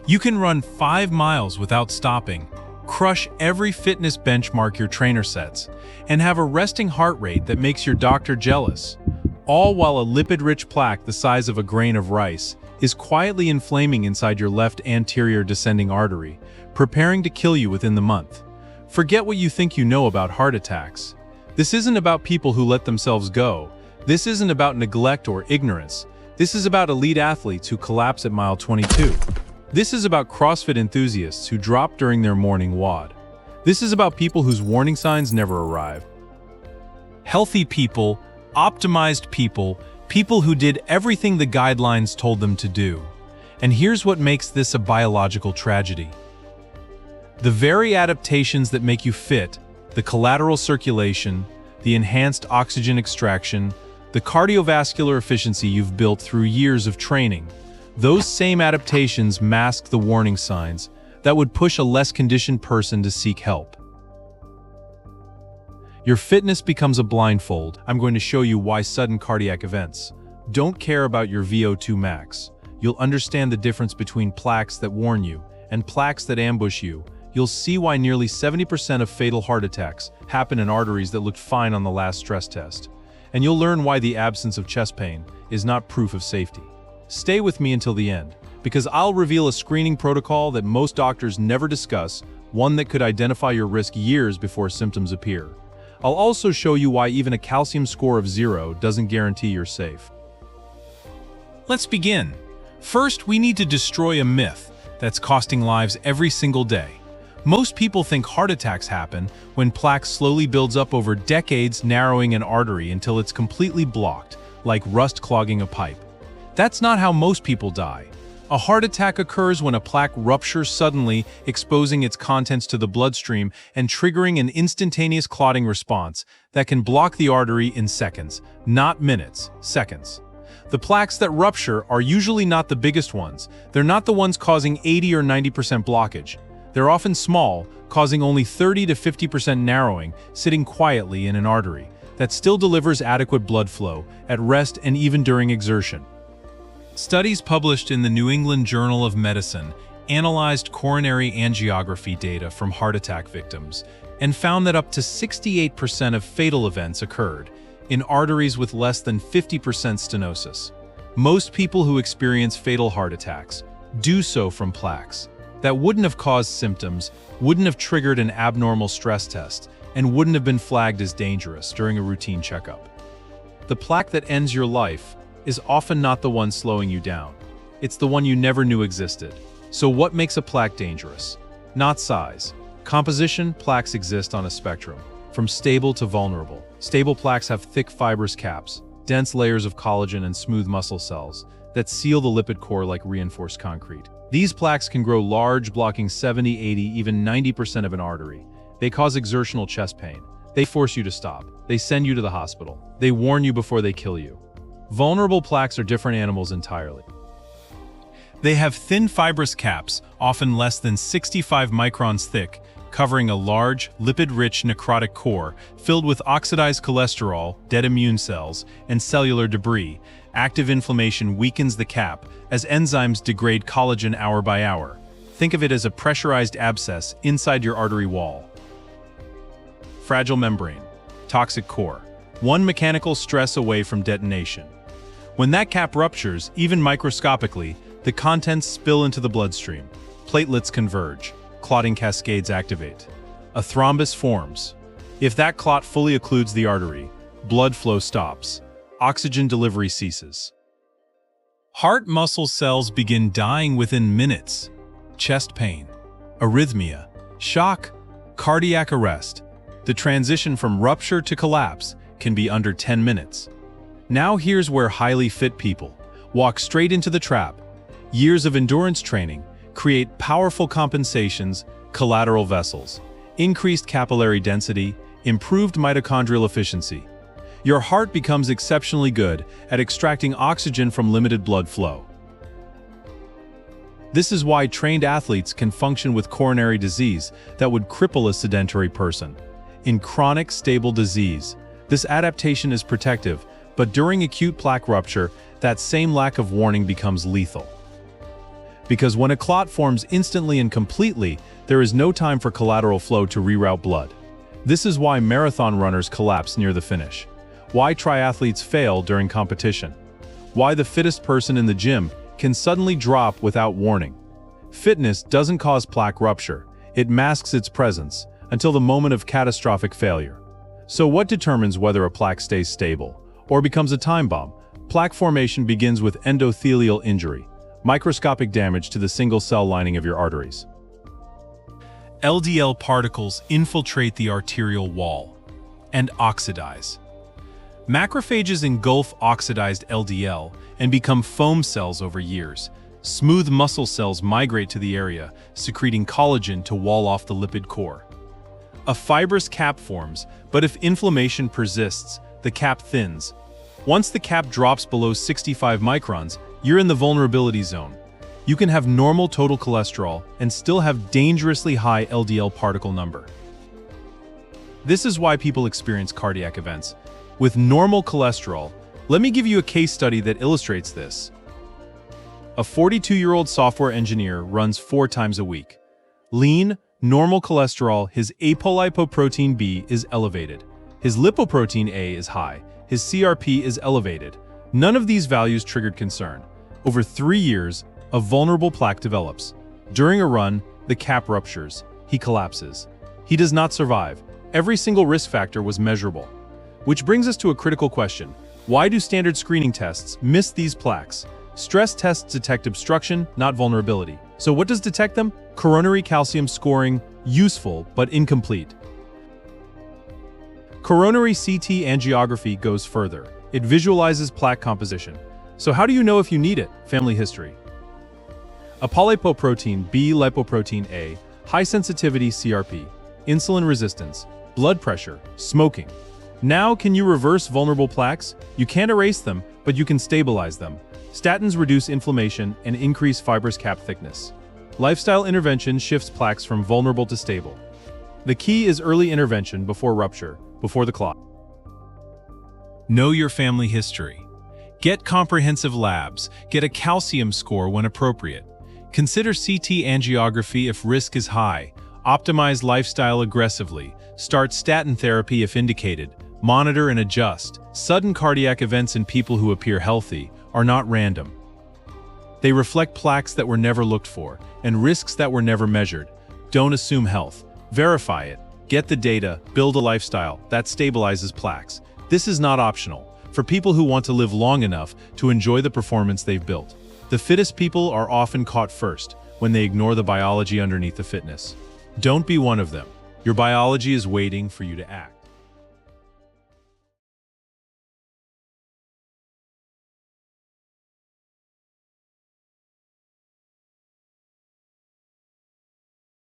You can run 5 miles without stopping, crush every fitness benchmark your trainer sets, and have a resting heart rate that makes your doctor jealous, all while a lipid-rich plaque the size of a grain of rice is quietly inflaming inside your left anterior descending artery, preparing to kill you within the month. Forget what you think you know about heart attacks. This isn't about people who let themselves go. This isn't about neglect or ignorance. This is about elite athletes who collapse at mile 22. This is about CrossFit enthusiasts who drop during their morning WOD. This is about people whose warning signs never arrive. Healthy people, optimized people, people who did everything the guidelines told them to do. And here's what makes this a biological tragedy. The very adaptations that make you fit, the collateral circulation, the enhanced oxygen extraction, the cardiovascular efficiency you've built through years of training, those same adaptations mask the warning signs that would push a less conditioned person to seek help. Your fitness becomes a blindfold. I'm going to show you why sudden cardiac events don't care about your VO2 max. You'll understand the difference between plaques that warn you and plaques that ambush you. You'll see why nearly 70% of fatal heart attacks happen in arteries that looked fine on the last stress test. And you'll learn why the absence of chest pain is not proof of safety. Stay with me until the end, because I'll reveal a screening protocol that most doctors never discuss, one that could identify your risk years before symptoms appear. I'll also show you why even a calcium score of 0 doesn't guarantee you're safe. Let's begin. First, we need to destroy a myth that's costing lives every single day. Most people think heart attacks happen when plaque slowly builds up over decades, narrowing an artery until it's completely blocked, like rust clogging a pipe. That's not how most people die. A heart attack occurs when a plaque ruptures suddenly, exposing its contents to the bloodstream and triggering an instantaneous clotting response that can block the artery in seconds, not minutes, seconds. The plaques that rupture are usually not the biggest ones. They're not the ones causing 80 or 90% blockage. They're often small, causing only 30 to 50% narrowing, sitting quietly in an artery that still delivers adequate blood flow at rest and even during exertion. Studies published in the New England Journal of Medicine analyzed coronary angiography data from heart attack victims and found that up to 68% of fatal events occurred in arteries with less than 50% stenosis. Most people who experience fatal heart attacks do so from plaques that wouldn't have caused symptoms, wouldn't have triggered an abnormal stress test, and wouldn't have been flagged as dangerous during a routine checkup. The plaque that ends your life is often not the one slowing you down. It's the one you never knew existed. So what makes a plaque dangerous? Not size. Composition. Plaques exist on a spectrum, from stable to vulnerable. Stable plaques have thick fibrous caps, dense layers of collagen and smooth muscle cells that seal the lipid core like reinforced concrete. These plaques can grow large, blocking 70, 80, even 90% of an artery. They cause exertional chest pain. They force you to stop. They send you to the hospital. They warn you before they kill you. Vulnerable plaques are different animals entirely. They have thin fibrous caps, often less than 65 microns thick, covering a large, lipid-rich necrotic core filled with oxidized cholesterol, dead immune cells, and cellular debris. Active inflammation weakens the cap as enzymes degrade collagen hour by hour. Think of it as a pressurized abscess inside your artery wall. Fragile membrane, toxic core, one mechanical stress away from detonation. When that cap ruptures, even microscopically, the contents spill into the bloodstream. Platelets converge. Clotting cascades activate. A thrombus forms. If that clot fully occludes the artery, blood flow stops. Oxygen delivery ceases. Heart muscle cells begin dying within minutes. Chest pain, arrhythmia, shock, cardiac arrest. The transition from rupture to collapse can be under 10 minutes. Now here's where highly fit people walk straight into the trap. Years of endurance training create powerful compensations, collateral vessels, increased capillary density, improved mitochondrial efficiency. Your heart becomes exceptionally good at extracting oxygen from limited blood flow. This is why trained athletes can function with coronary disease that would cripple a sedentary person. In chronic, stable disease, this adaptation is protective, but during acute plaque rupture, that same lack of warning becomes lethal. because when a clot forms instantly and completely, there is no time for collateral flow to reroute blood. This is why marathon runners collapse near the finish, why triathletes fail during competition, why the fittest person in the gym can suddenly drop without warning. Fitness doesn't cause plaque rupture, it masks its presence until the moment of catastrophic failure. So what determines whether a plaque stays stable or becomes a time bomb? Plaque formation begins with endothelial injury, microscopic damage to the single cell lining of your arteries. LDL particles infiltrate the arterial wall and oxidize. Macrophages engulf oxidized LDL and become foam cells over years. Smooth muscle cells migrate to the area, secreting collagen to wall off the lipid core. A fibrous cap forms, but if inflammation persists, the cap thins. Once the cap drops below 65 microns, you're in the vulnerability zone. You can have normal total cholesterol and still have dangerously high LDL particle number. This is why people experience cardiac events. With normal cholesterol, let me give you a case study that illustrates this. A 42-year-old software engineer runs 4 times a week. Lean, normal cholesterol, his apolipoprotein B is elevated. His lipoprotein A is high. His CRP is elevated. None of these values triggered concern. Over 3 years, a vulnerable plaque develops. During a run, the cap ruptures. He collapses. He does not survive. Every single risk factor was measurable. Which brings us to a critical question. Why do standard screening tests miss these plaques? Stress tests detect obstruction, not vulnerability. So what does detect them? Coronary calcium scoring, useful but incomplete. Coronary CT angiography goes further. It visualizes plaque composition. So how do you know if you need it? Family history. Apolipoprotein B, lipoprotein A, high sensitivity CRP, insulin resistance, blood pressure, smoking. Now, can you reverse vulnerable plaques? You can't erase them, but you can stabilize them. Statins reduce inflammation and increase fibrous cap thickness. Lifestyle intervention shifts plaques from vulnerable to stable. The key is early intervention before rupture, before the clot. Know your family history. Get comprehensive labs. Get a calcium score when appropriate. Consider CT angiography if risk is high. Optimize lifestyle aggressively. Start statin therapy if indicated. Monitor and adjust. Sudden cardiac events in people who appear healthy are not random. They reflect plaques that were never looked for and risks that were never measured. Don't assume health. Verify it. Get the data. Build a lifestyle that stabilizes plaques. This is not optional for people who want to live long enough to enjoy the performance they've built. The fittest people are often caught first when they ignore the biology underneath the fitness. Don't be one of them. Your biology is waiting for you to act.